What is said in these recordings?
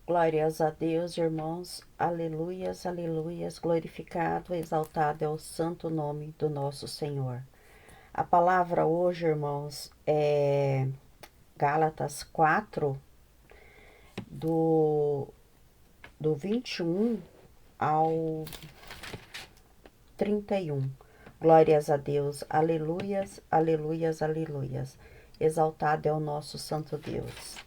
Glórias a Deus, irmãos. Aleluias, aleluias. Glorificado, exaltado é o santo nome do nosso Senhor. A palavra hoje, irmãos, é Gálatas 4, do 21 ao 31. Glórias a Deus. Aleluias, aleluias, aleluias. Exaltado é o nosso santo Deus.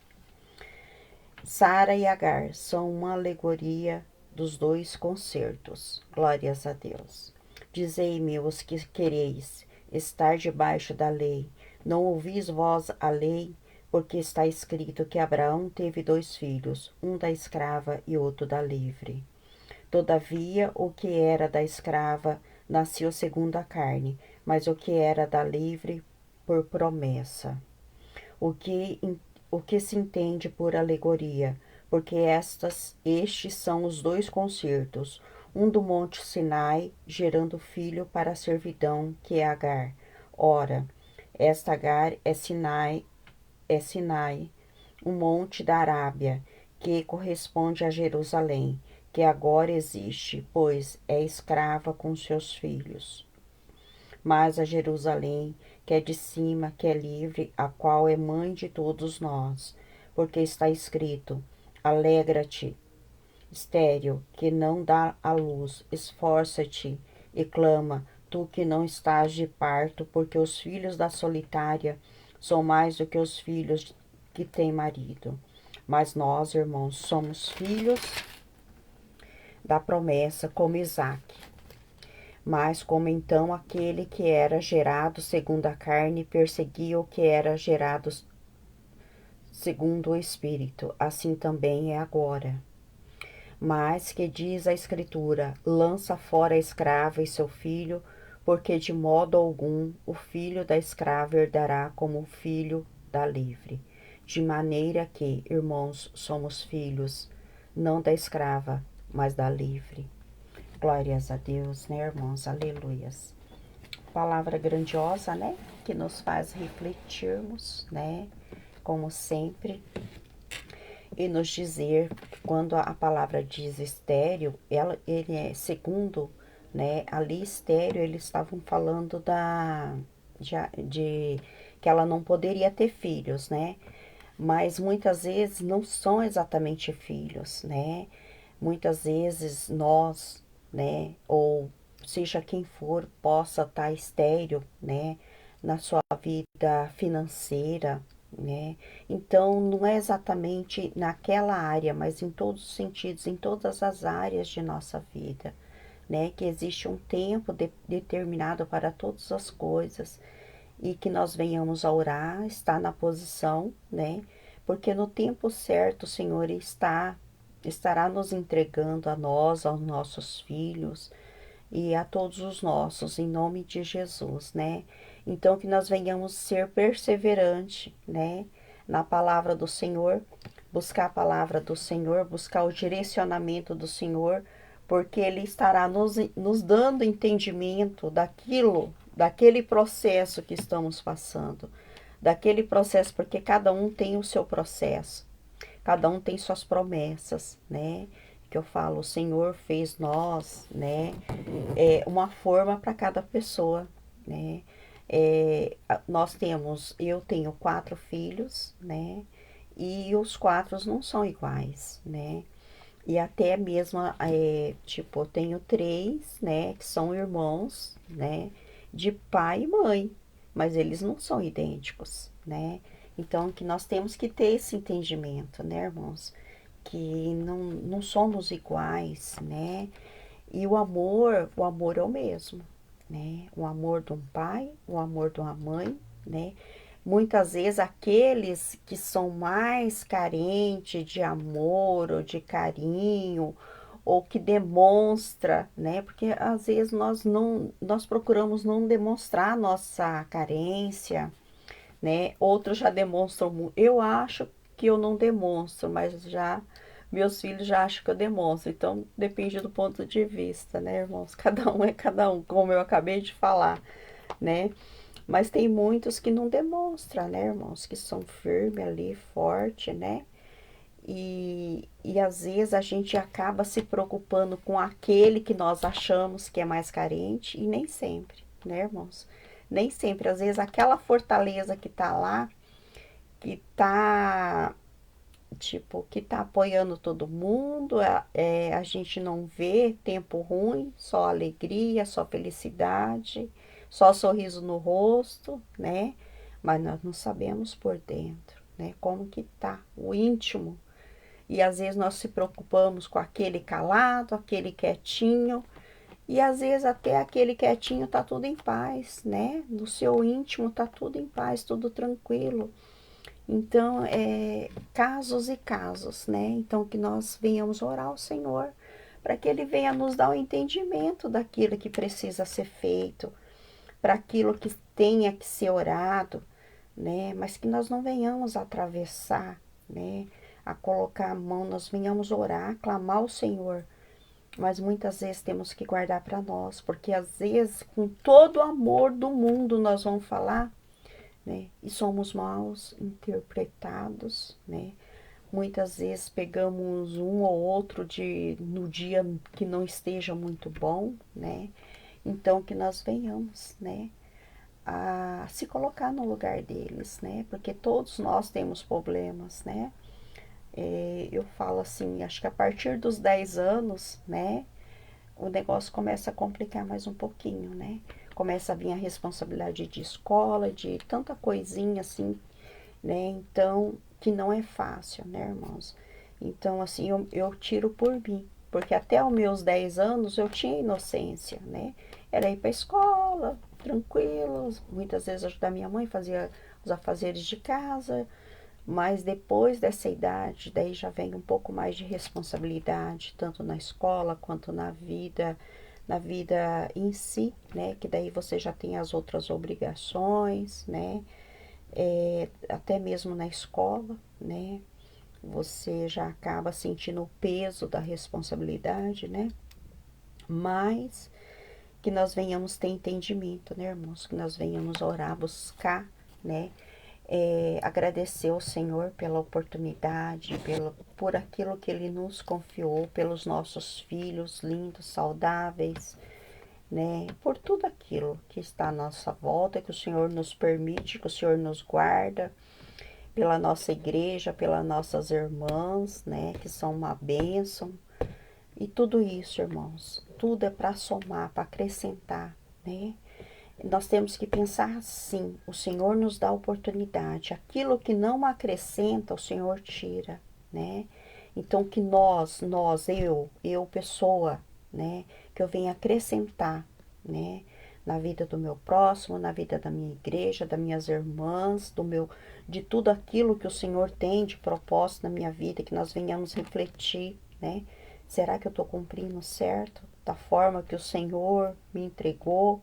Sara e Agar são uma alegoria dos dois concertos. Glórias a Deus. Dizei-me os que quereis estar debaixo da lei. Não ouvis vós a lei? Porque está escrito que Abraão teve 2 filhos, um da escrava e outro da livre. Todavia, o que era da escrava nasceu segundo a carne, mas o que era da livre por promessa. O que se entende por alegoria, porque estes são os 2 concertos, um do monte Sinai, gerando filho para a servidão, que é Agar. Ora, esta Agar é Sinai, um monte da Arábia, que corresponde a Jerusalém, que agora existe, pois é escrava com seus filhos. Mas a Jerusalém, que é de cima, que é livre, a qual é mãe de todos nós, porque está escrito: alegra-te, estéril, que não dá à luz, esforça-te e clama, tu que não estás de parto, porque os filhos da solitária são mais do que os filhos que têm marido. Mas nós, irmãos, somos filhos da promessa, como Isaque. Mas como então aquele que era gerado segundo a carne perseguia o que era gerado segundo o Espírito, assim também é agora. Mas que diz a Escritura: lança fora a escrava e seu filho, porque de modo algum o filho da escrava herdará como o filho da livre. De maneira que, irmãos, somos filhos, não da escrava, mas da livre. Glórias a Deus, né, irmãos? Aleluias. Palavra grandiosa, né? Que nos faz refletirmos, né? Como sempre. E nos dizer, quando a palavra diz estéreo, ele é segundo, né? Ali estéreo, eles estavam falando de que ela não poderia ter filhos, né? Mas muitas vezes não são exatamente filhos, né? Muitas vezes nós, né? Ou seja quem for, possa estar estéreo, né? Na sua vida financeira, né? Então, não é exatamente naquela área, mas em todos os sentidos, em todas as áreas de nossa vida, né? Que existe um tempo determinado para todas as coisas e que nós venhamos a orar, estar na posição, né? Porque no tempo certo o Senhor estará nos entregando a nós, aos nossos filhos e a todos os nossos, em nome de Jesus, né? Então, que nós venhamos ser perseverantes, né? Na palavra do Senhor, buscar a palavra do Senhor, buscar o direcionamento do Senhor, porque Ele estará nos dando entendimento daquele processo que estamos passando, daquele processo, porque cada um tem o seu processo, cada um tem suas promessas, né? Que eu falo, o Senhor fez nós, né? Uma forma para cada pessoa, né? Eu tenho 4 filhos, né? E os 4 não são iguais, né? E até mesmo, tipo, eu tenho 3, né? Que são irmãos, né? De pai e mãe, mas eles não são idênticos, né? Então, que nós temos que ter esse entendimento, né, irmãos? Que não somos iguais, né? E o amor é o mesmo, né? O amor de um pai, o amor de uma mãe, né? Muitas vezes aqueles que são mais carentes de amor ou de carinho ou que demonstra, né? Porque às vezes nós procuramos não demonstrar nossa carência, né? Outros já demonstram, eu acho que eu não demonstro, mas já meus filhos já acham que eu demonstro. Então depende do ponto de vista, né, irmãos? Cada um é cada um, como eu acabei de falar, né? Mas tem muitos que não demonstram, né, irmãos? Que são firmes ali, forte, né? E às vezes a gente acaba se preocupando com aquele que nós achamos que é mais carente, e nem sempre, né, irmãos? Nem sempre. Às vezes aquela fortaleza que tá lá, que tá, tipo, que tá apoiando todo mundo, a gente não vê tempo ruim, só alegria, só felicidade, só sorriso no rosto, né? Mas nós não sabemos por dentro, né? Como que tá o íntimo. E às vezes nós se preocupamos com aquele calado, aquele quietinho, e às vezes até aquele quietinho tá tudo em paz, né? No seu íntimo tá tudo em paz, tudo tranquilo. Então, casos e casos, né? Então, que nós venhamos orar ao Senhor, para que Ele venha nos dar o entendimento daquilo que precisa ser feito, para aquilo que tenha que ser orado, né? Mas que nós não venhamos atravessar, né? A colocar a mão, nós venhamos orar, clamar ao Senhor, mas muitas vezes temos que guardar para nós, porque às vezes, com todo o amor do mundo, nós vamos falar, né? E somos maus interpretados, né? Muitas vezes pegamos um ou outro no dia que não esteja muito bom, né? Então que nós venhamos, né? A se colocar no lugar deles, né? Porque todos nós temos problemas, né? Eu falo assim, acho que a partir dos 10 anos, né? O negócio começa a complicar mais um pouquinho, né? Começa a vir a responsabilidade de escola, de tanta coisinha assim, né? Então, que não é fácil, né, irmãos? Então, assim, eu tiro por mim, porque até os meus 10 anos eu tinha inocência, né? Era ir pra escola, tranquilo, muitas vezes ajudar minha mãe, fazia os afazeres de casa, mas depois dessa idade, daí já vem um pouco mais de responsabilidade, tanto na escola quanto na vida em si, né? Que daí você já tem as outras obrigações, né? Até mesmo na escola, né? Você já acaba sentindo o peso da responsabilidade, né? Mas que nós venhamos ter entendimento, né, irmãos? Que nós venhamos orar, buscar, né? Agradecer ao Senhor pela oportunidade, por aquilo que Ele nos confiou, pelos nossos filhos lindos, saudáveis, né? Por tudo aquilo que está à nossa volta, que o Senhor nos permite, que o Senhor nos guarda, pela nossa igreja, pelas nossas irmãs, né? Que são uma bênção. E tudo isso, irmãos, tudo é para somar, para acrescentar, né? Nós temos que pensar assim: o Senhor nos dá oportunidade, aquilo que não acrescenta, o Senhor tira, né? Então, que eu, pessoa, né? Que eu venha acrescentar, né? Na vida do meu próximo, na vida da minha igreja, das minhas irmãs, de tudo aquilo que o Senhor tem de propósito na minha vida, que nós venhamos refletir, né? Será que eu estou cumprindo certo? Da forma que o Senhor me entregou?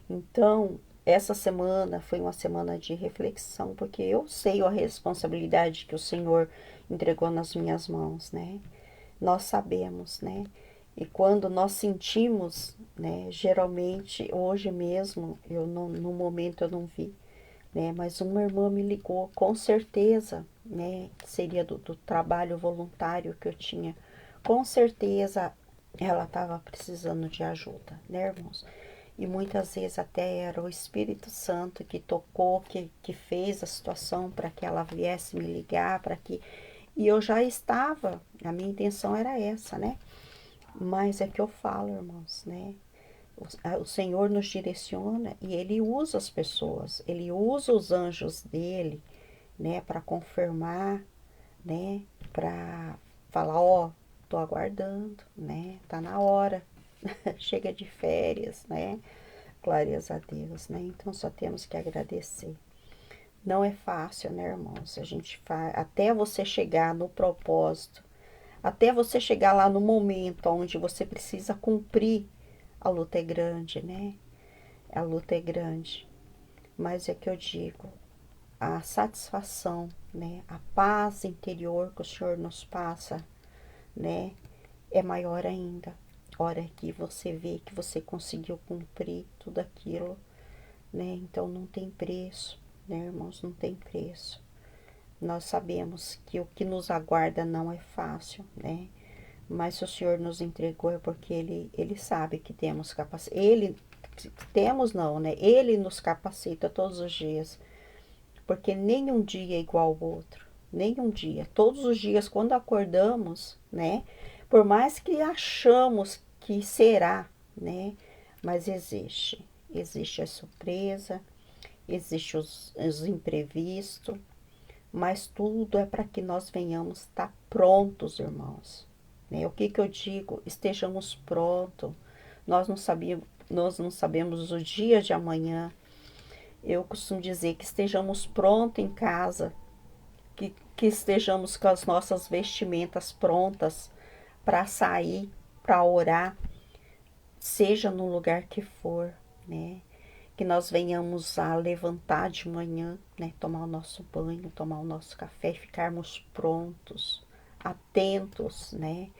Então, essa semana foi uma semana de reflexão, porque eu sei a responsabilidade que o Senhor entregou nas minhas mãos, né? Nós sabemos, né? E quando nós sentimos, né? Geralmente, hoje mesmo, no momento eu não vi, né? Mas uma irmã me ligou, com certeza, né? Seria do trabalho voluntário que eu tinha. Com certeza ela estava precisando de ajuda, né, irmãos? E muitas vezes até era o Espírito Santo que tocou, que fez a situação para que ela viesse me ligar, para que. E eu já estava, a minha intenção era essa, né? Mas é que eu falo, irmãos, né? O Senhor nos direciona e Ele usa as pessoas, Ele usa os anjos dele, né? Para confirmar, né? Para falar, ó, tô aguardando, né? Tá na hora, chega de férias, né? Glórias a Deus, né? Então só temos que agradecer. Não é fácil, né, irmãos? A gente faz até você chegar no propósito, até você chegar lá no momento onde você precisa cumprir, a luta é grande, né? A luta é grande. Mas é que eu digo, a satisfação, né? A paz interior que o Senhor nos passa, né? É maior ainda. Hora que você vê que você conseguiu cumprir tudo aquilo, né? Então não tem preço, né, irmãos? Não tem preço. Nós sabemos que o que nos aguarda não é fácil, né? Mas se o Senhor nos entregou é porque Ele sabe que temos capacidade. Temos não, né? Ele nos capacita todos os dias, porque nenhum dia é igual ao outro. Nenhum dia. Todos os dias, quando acordamos, né? Por mais que achamos que será, né? Mas existe. Existe a surpresa, existe os imprevistos, mas tudo é para que nós venhamos estar prontos, irmãos. Né? O que eu digo? Estejamos prontos. Nós não sabemos o dia de amanhã. Eu costumo dizer que estejamos prontos em casa, que estejamos com as nossas vestimentas prontas para sair, para orar, seja no lugar que for, né? Que nós venhamos a levantar de manhã, né? Tomar o nosso banho, tomar o nosso café, ficarmos prontos, atentos, né?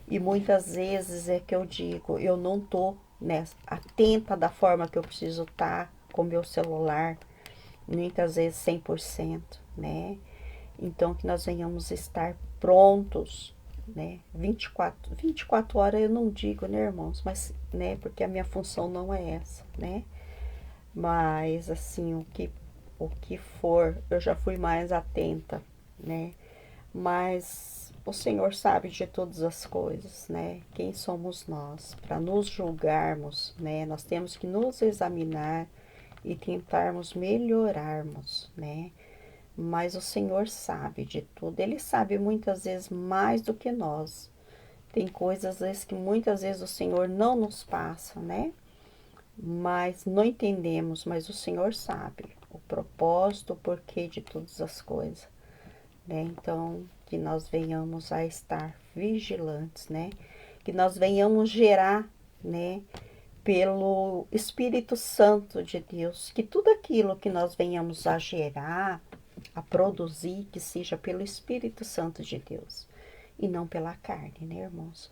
E muitas vezes é que eu digo, eu não tô, né, atenta da forma que eu preciso estar com meu celular, muitas vezes 100%, né? Então, que nós venhamos estar prontos, né? 24 horas eu não digo, né, irmãos? Mas, né, porque a minha função não é essa, né? Mas, assim, o que for, eu já fui mais atenta, né? Mas o Senhor sabe de todas as coisas, né? Quem somos nós para nos julgarmos, né? Nós temos que nos examinar e tentarmos melhorarmos, né? Mas o Senhor sabe de tudo. Ele sabe muitas vezes mais do que nós. Tem coisas às vezes, que muitas vezes o Senhor não nos passa, né? Mas não entendemos, mas o Senhor sabe o propósito, o porquê de todas as coisas, né? Então, que nós venhamos a estar vigilantes, né? Que nós venhamos gerar, né? Pelo Espírito Santo de Deus, que tudo aquilo que nós venhamos a gerar, a produzir, que seja pelo Espírito Santo de Deus e não pela carne, né, irmãos?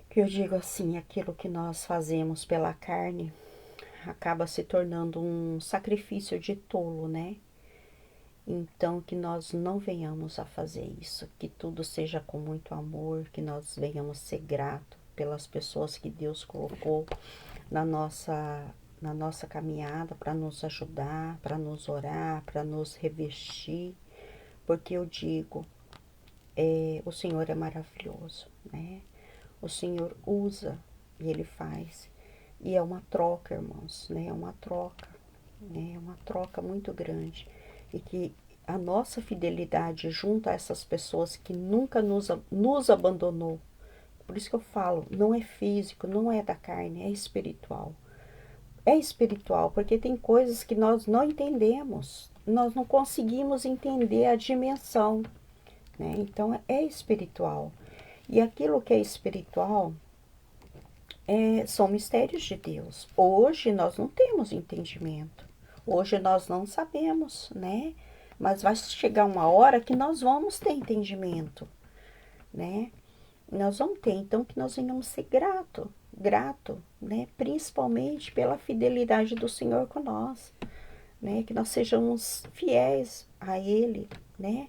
Que eu digo assim, aquilo que nós fazemos pela carne acaba se tornando um sacrifício de tolo, né? Então, que nós não venhamos a fazer isso, que tudo seja com muito amor, que nós venhamos ser gratos pelas pessoas que Deus colocou na nossa caminhada para nos ajudar, para nos orar, para nos revestir, porque eu digo, o Senhor é maravilhoso, né? O Senhor usa e Ele faz. E é uma troca, irmãos, né? É uma troca, né? É uma troca muito grande. E que a nossa fidelidade junto a essas pessoas que nunca nos abandonou, por isso que eu falo, não é físico, não é da carne, é espiritual. É espiritual, porque tem coisas que nós não entendemos, nós não conseguimos entender a dimensão, né? Então é espiritual. E aquilo que é espiritual são mistérios de Deus. Hoje nós não temos entendimento. Hoje nós não sabemos, né? Mas vai chegar uma hora que nós vamos ter entendimento, né? Nós vamos ter, então, que nós venhamos ser grato, né? Principalmente pela fidelidade do Senhor com nós, né? Que nós sejamos fiéis a Ele, né?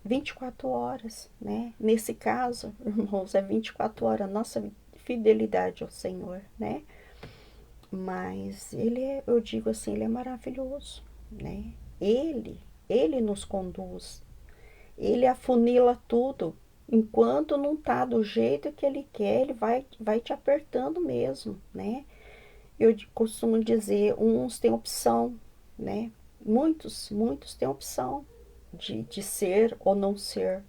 24 horas, né? Nesse caso, irmãos, é 24 horas, nossa fidelidade ao Senhor, né? Mas eu digo assim, Ele é maravilhoso, né? Ele nos conduz, Ele afunila tudo. Enquanto não tá do jeito que Ele quer, Ele vai te apertando mesmo, né? Eu costumo dizer, uns têm opção, né? Muitos têm opção de ser ou não ser,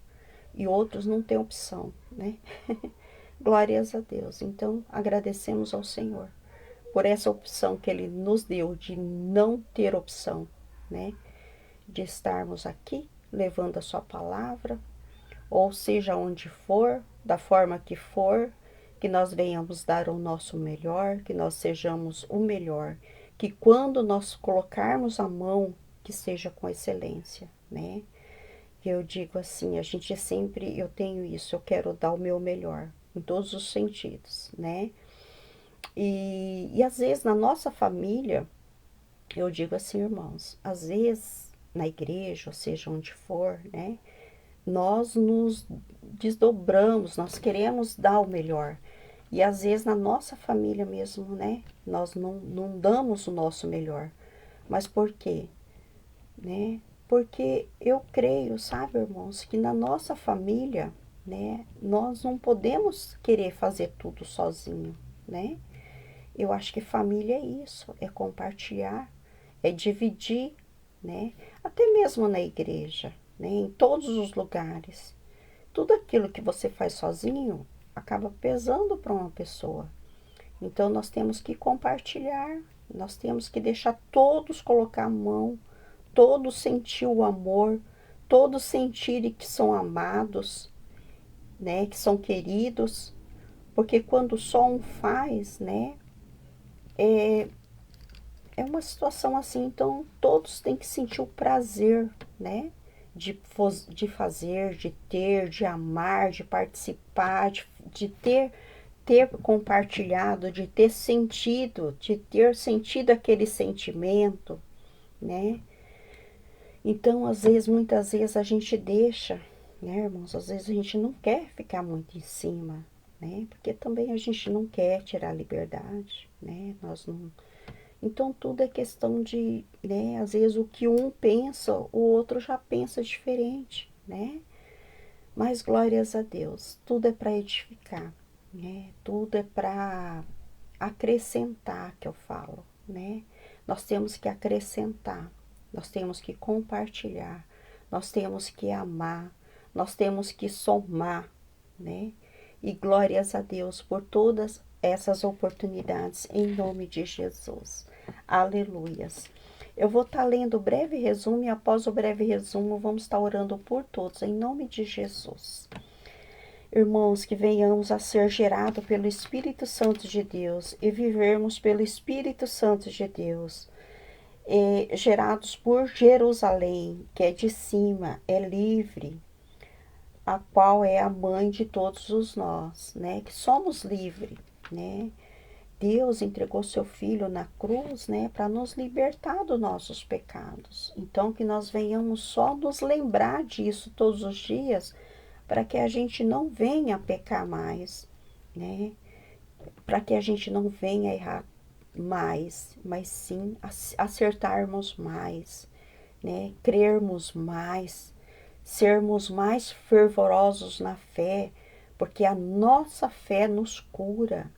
e outros não têm opção, né? Glórias a Deus. Então, agradecemos ao Senhor por essa opção que Ele nos deu de não ter opção, né? De estarmos aqui levando a Sua palavra, ou seja onde for, da forma que nós venhamos dar o nosso melhor, que nós sejamos o melhor, que quando nós colocarmos a mão, que seja com excelência, né? Eu digo assim, eu tenho isso, eu quero dar o meu melhor, em todos os sentidos, né? E às vezes na nossa família, eu digo assim, irmãos, às vezes na igreja, ou seja, onde for, né? Nós nos desdobramos, nós queremos dar o melhor. E às vezes na nossa família mesmo, né? Nós não damos o nosso melhor. Mas por quê? Né? Porque eu creio, sabe, irmãos, que na nossa família, né? Nós não podemos querer fazer tudo sozinho, né? Eu acho que família é isso, é compartilhar, é dividir, né? Até mesmo na igreja, né? Em todos os lugares. Tudo aquilo que você faz sozinho acaba pesando para uma pessoa. Então nós temos que compartilhar, nós temos que deixar todos colocar a mão, todos sentir o amor, todos sentirem que são amados, né, que são queridos, porque quando só um faz, né, é, é uma situação assim, então todos têm que sentir o prazer, né, de fazer, de ter, de amar, de participar, de ter compartilhado, de ter sentido aquele sentimento, né? Então, às vezes, muitas vezes a gente deixa, né, irmãos? Às vezes a gente não quer ficar muito em cima, né? Porque também a gente não quer tirar a liberdade, né? Nós não. Então, tudo é questão de, né? Às vezes o que um pensa, o outro já pensa diferente, né? Mas glórias a Deus, tudo é para edificar, né? Tudo é para acrescentar, que eu falo, né? Nós temos que acrescentar, nós temos que compartilhar, nós temos que amar, nós temos que somar, né? E glórias a Deus por todas essas oportunidades, em nome de Jesus. Aleluias. Eu vou estar lendo o breve resumo e após o breve resumo vamos estar orando por todos, em nome de Jesus. Irmãos, que venhamos a ser gerados pelo Espírito Santo de Deus e vivermos pelo Espírito Santo de Deus, gerados por Jerusalém, que é de cima, é livre, a qual é a mãe de todos os nós, né? Que somos livres, né? Deus entregou seu Filho na cruz, né, para nos libertar dos nossos pecados. Então, que nós venhamos só nos lembrar disso todos os dias, para que a gente não venha a pecar mais, né? Para que a gente não venha a errar mais, mas sim acertarmos mais, né? Crermos mais, sermos mais fervorosos na fé, porque a nossa fé nos cura,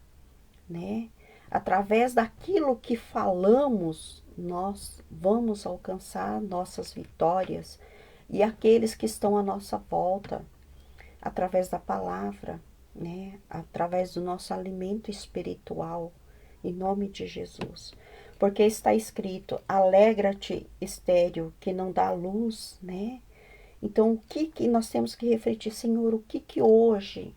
né? Através daquilo que falamos, nós vamos alcançar nossas vitórias e aqueles que estão à nossa volta, através da palavra, né? Através do nosso alimento espiritual, em nome de Jesus. Porque está escrito: alegra-te, estéril, que não dá luz, né? Então, o que nós temos que refletir, Senhor, o que hoje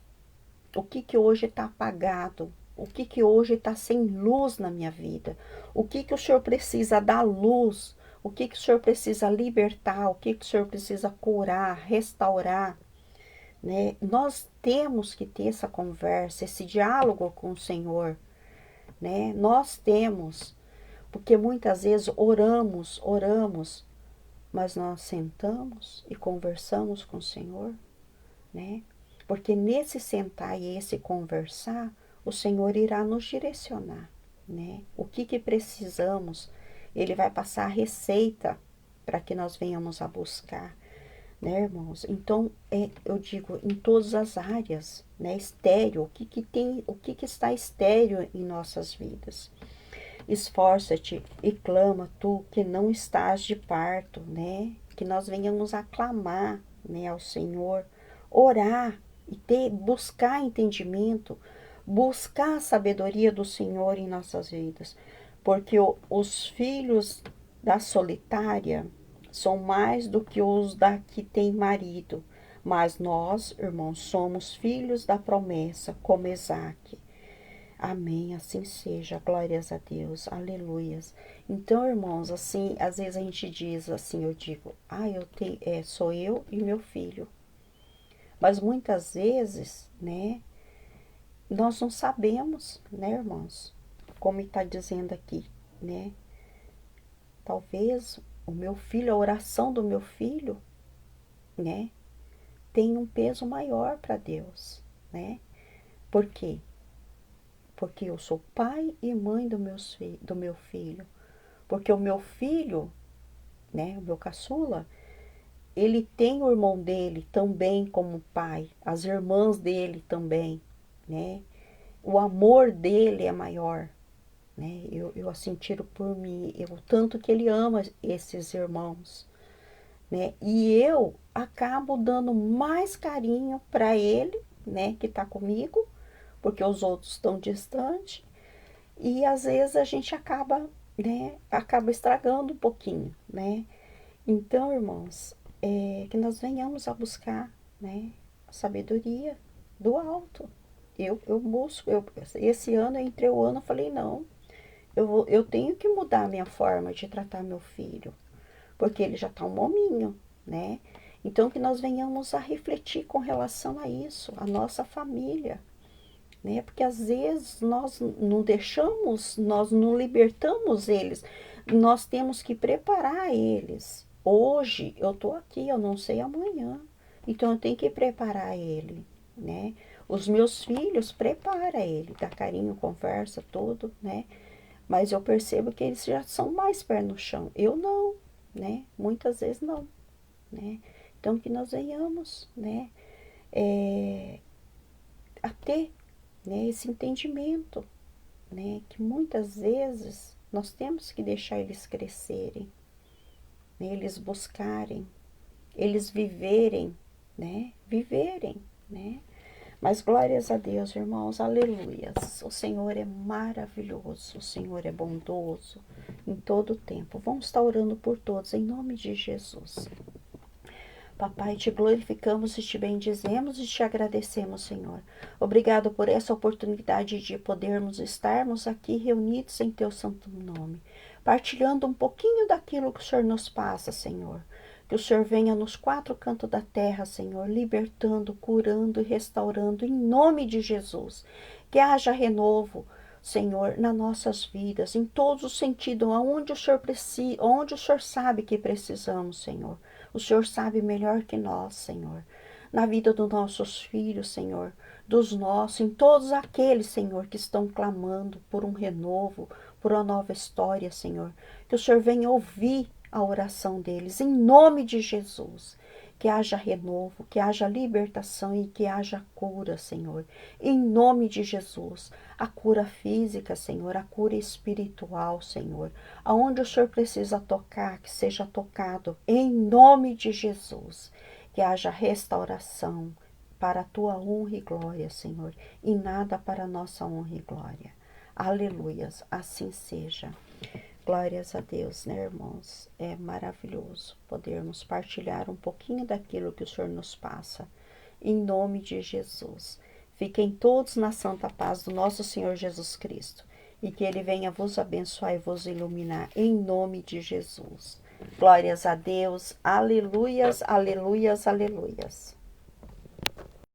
está apagado? O que hoje está sem luz na minha vida? O que o Senhor precisa dar luz? O que o Senhor precisa libertar? O que o Senhor precisa curar, restaurar? Né? Nós temos que ter essa conversa, esse diálogo com o Senhor, né? Nós temos, porque muitas vezes oramos, mas nós sentamos e conversamos com o Senhor, né? Porque nesse sentar e esse conversar, o Senhor irá nos direcionar, né? O que precisamos, Ele vai passar a receita para que nós venhamos a buscar, né, irmãos? Então, eu digo, em todas as áreas, né, estéreo, o que está estéreo em nossas vidas? Esforça-te e clama tu que não estás de parto, né? Que nós venhamos a clamar, né, ao Senhor, orar e buscar entendimento, buscar a sabedoria do Senhor em nossas vidas, porque os filhos da solitária são mais do que os da que tem marido, mas nós, irmãos, somos filhos da promessa, como Isaque. Amém, assim seja, glórias a Deus, aleluias. Então, irmãos, assim, às vezes a gente diz assim, eu digo, sou eu e meu filho. Mas muitas vezes, né, nós não sabemos, né, irmãos, como está dizendo aqui, né? Talvez o meu filho, a oração do meu filho, né, tem um peso maior para Deus, né? Por quê? Porque eu sou pai e mãe do meu filho. Porque o meu filho, né, o meu caçula, ele tem o irmão dele também como pai, as irmãs dele também, né? O amor dele é maior, né? Eu assim tiro por mim, o tanto que ele ama esses irmãos, né? E eu acabo dando mais carinho para ele, né, que tá comigo, porque os outros estão distantes, e às vezes a gente acaba, né, acaba estragando um pouquinho, né? Então, irmãos, que nós venhamos a buscar, né, a sabedoria do alto. Eu busco, esse ano, entre o ano, eu falei, não, eu tenho que mudar a minha forma de tratar meu filho, porque ele já está um hominho, né? Então, que nós venhamos a refletir com relação a isso, a nossa família, né? Porque às vezes nós não deixamos, nós não libertamos eles, nós temos que preparar eles. Hoje eu tô aqui, eu não sei amanhã, então eu tenho que preparar ele, né? Os meus filhos prepara ele, dá carinho, conversa, tudo, né? Mas eu percebo que eles já são mais pé no chão. Eu não, né? Muitas vezes não, né? Então que nós venhamos, né? A ter, né, esse entendimento, né, que muitas vezes nós temos que deixar eles crescerem, né, eles buscarem, eles viverem, né, viverem, né. Mas glórias a Deus, irmãos, aleluias. O Senhor é maravilhoso, o Senhor é bondoso em todo o tempo. Vamos estar orando por todos, em nome de Jesus. Papai, te glorificamos e te bendizemos e te agradecemos, Senhor. Obrigado por essa oportunidade de podermos estarmos aqui reunidos em teu santo nome, partilhando um pouquinho daquilo que o Senhor nos passa, Senhor. Que o Senhor venha nos quatro cantos da terra, Senhor, libertando, curando e restaurando em nome de Jesus. Que haja renovo, Senhor, nas nossas vidas, em todos os sentidos, aonde o Senhor precisa, onde o Senhor sabe que precisamos, Senhor. O Senhor sabe melhor que nós, Senhor. Na vida dos nossos filhos, Senhor, dos nossos, em todos aqueles, Senhor, que estão clamando por um renovo, por uma nova história, Senhor. Que o Senhor venha ouvir a oração deles, em nome de Jesus. Que haja renovo, que haja libertação e que haja cura, Senhor. Em nome de Jesus. A cura física, Senhor, a cura espiritual, Senhor. Aonde o Senhor precisa tocar, que seja tocado. Em nome de Jesus. Que haja restauração para a tua honra e glória, Senhor. E nada para a nossa honra e glória. Aleluias. Assim seja. Glórias a Deus, né, irmãos? É maravilhoso podermos partilhar um pouquinho daquilo que o Senhor nos passa. Em nome de Jesus. Fiquem todos na santa paz do nosso Senhor Jesus Cristo. E que Ele venha vos abençoar e vos iluminar. Em nome de Jesus. Glórias a Deus. Aleluias, aleluias, aleluias.